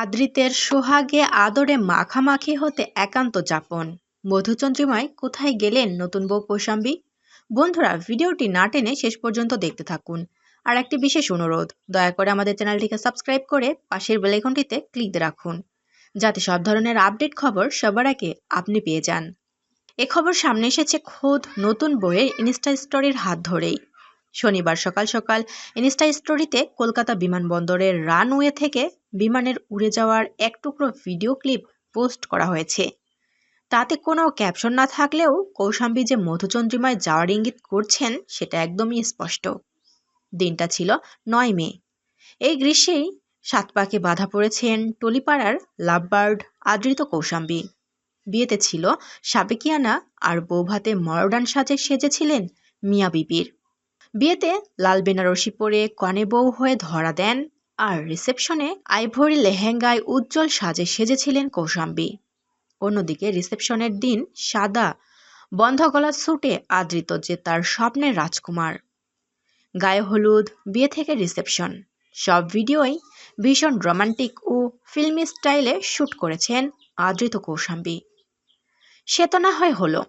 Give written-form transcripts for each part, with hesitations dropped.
আদ্রিতের সোহাগে আদরে মাখামাখি হতে একান্ত যাপন। মধুচন্দ্রিমায় কোথায় গেলেন নতুন বউ কৌশাম্বী? বন্ধুরা, ভিডিওটি না টেনে শেষ পর্যন্ত দেখতে থাকুন। আর একটি বিশেষ অনুরোধ, দয়া করে আমাদের চ্যানেলটিকে সাবস্ক্রাইব করে পাশের বেল আইকনটিতে ক্লিক দিয়ে রাখুন, যাতে সব ধরনের আপডেট খবর সবার আগে আপনি পেয়ে যান। এ খবর সামনে এসেছে খোদ নতুন বইয়ের ইনস্টা স্টোরির হাত ধরেই। শনিবার সকাল সকাল ইনস্টা স্টোরিতে কলকাতা বিমানবন্দরের রানওয়ে থেকে বিমানের উড়ে যাওয়ার এক টুকরো ভিডিও ক্লিপ পোস্ট করা হয়েছে। তাতে কোনো ক্যাপশন না থাকলেও কৌশাম্বী যে মধুচন্দ্রিমায় যাওয়ার ইঙ্গিত করছেন সেটা একদমই স্পষ্ট। দিনটা ছিল ৯ মে। এই গ্রীষ্মেই সাতপাকে বাধা পড়েছেন টলিপাড়ার লাভবার্ড আদৃত কৌশাম্বী। বিয়েতে ছিল সাবেকিয়ানা আর বৌভাতে মডার্ন সাজে সেজেছিলেন মিয়া বিবির। বিয়েতে লাল বেনারসি পরে কনে বউ হয়ে ধরা দেন, আর রিসেপশনে আইভরি লেহেঙ্গায় উজ্জ্বল সাজে সেজেছিলেন কৌশাম্বী। অন্যদিকে রিসেপশনের দিন সাদা বন্ধ গলার স্যুটে আদৃত যে তার স্বপ্নের রাজকুমার। গায়ে হলুদ, বিয়ে থেকে রিসেপশন, সব ভিডিওই ভীষণ রোমান্টিক ও ফিল্মি স্টাইলে শ্যুট করেছেন আদৃত কৌশাম্বী। সে তো না হয় হলো,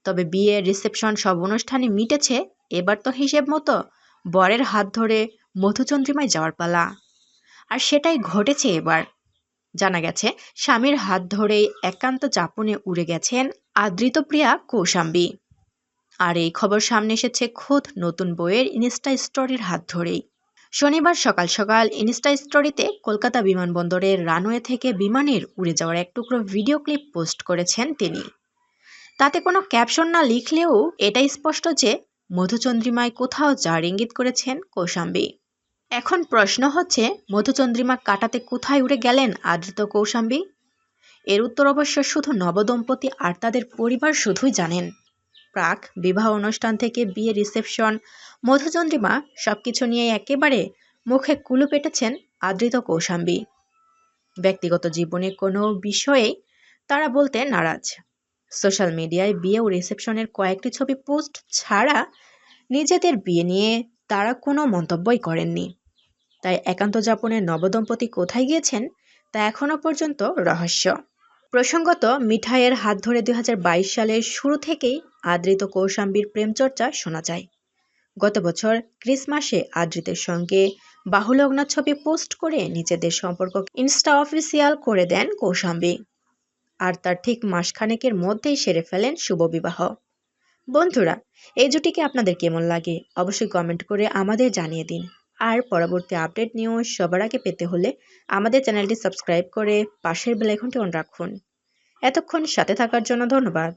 তবে বিয়ে, রিসেপশন সব অনুষ্ঠানে মিটেছে। এবার তো হিসেব মতো বরের হাত ধরে মধুচন্দ্রিমায় যাওয়ার পালা। আর সেটাই ঘটেছে এবার। জানা গেছে স্বামীর হাত ধরেই একান্ত যাপনে উড়ে গেছেন আদৃতপ্রিয়া কৌশাম্বী। আর এই খবর সামনে এসেছে খোদ নতুন বইয়ের ইনস্টা স্টোরির হাত ধরেই। শনিবার সকাল সকাল ইনস্টা স্টোরিতে কলকাতা বিমানবন্দরের রানওয়ে থেকে বিমানের উড়ে যাওয়ার এক টুকরো ভিডিও ক্লিপ পোস্ট করেছেন তিনি। তাতে কোনো ক্যাপশন না লিখলেও এটাই স্পষ্ট যে মধুচন্দ্রিমায় কোথাও যাওয়ার ইঙ্গিত করেছেন কৌশাম্বী। এখন প্রশ্ন হচ্ছে, মধুচন্দ্রিমা কাটাতে কোথায় উড়ে গেলেন আদৃত কৌশাম্বী? এর উত্তর অবশ্য শুধু নবদম্পতি আর তাদের পরিবার শুধুই জানেন। প্রাক বিবাহ অনুষ্ঠান থেকে বিয়ে, রিসেপশন, মধুচন্দ্রিমা সবকিছু নিয়ে একেবারে মুখে কুলু পেটেছেন আদৃত কৌশাম্বী। ব্যক্তিগত জীবনে কোনো বিষয়েই তারা বলতে নারাজ। সোশ্যাল মিডিয়ায় বিয়ে ও রিসেপশনের কয়েকটি ছবি পোস্ট ছাড়া নিজেদের বিয়ে নিয়ে তারা কোনো মন্তব্যই করেননি। তাই একান্ত যাপনের নবদম্পতি কোথায় গিয়েছেন তা এখনও পর্যন্ত রহস্য। প্রসঙ্গত, মিঠাইয়ের হাত ধরে 2022 সালের শুরু থেকেই আদৃত কৌশাম্বীর প্রেমচর্চা শোনা যায়। গত বছর ক্রিসমাসে আদৃতের সঙ্গে বাহুলগ্ন ছবি পোস্ট করে নিজেদের সম্পর্ক ইনস্টা অফিসিয়াল করে দেন কৌশাম্বী। আর তার ঠিক মাসখানেকের মধ্যেই সেরে ফেলেন শুভ বিবাহ। বন্ধুরা, এই জুটিকে আপনাদের কেমন লাগে অবশ্যই কমেন্ট করে আমাদের জানিয়ে দিন। আর পরবর্তী আপডেট নিউজ সবার আগে পেতে হলে আমাদের চ্যানেলটি সাবস্ক্রাইব করে পাশের বেল আইকনটি অন রাখুন। এতক্ষণ সাথে থাকার জন্য ধন্যবাদ।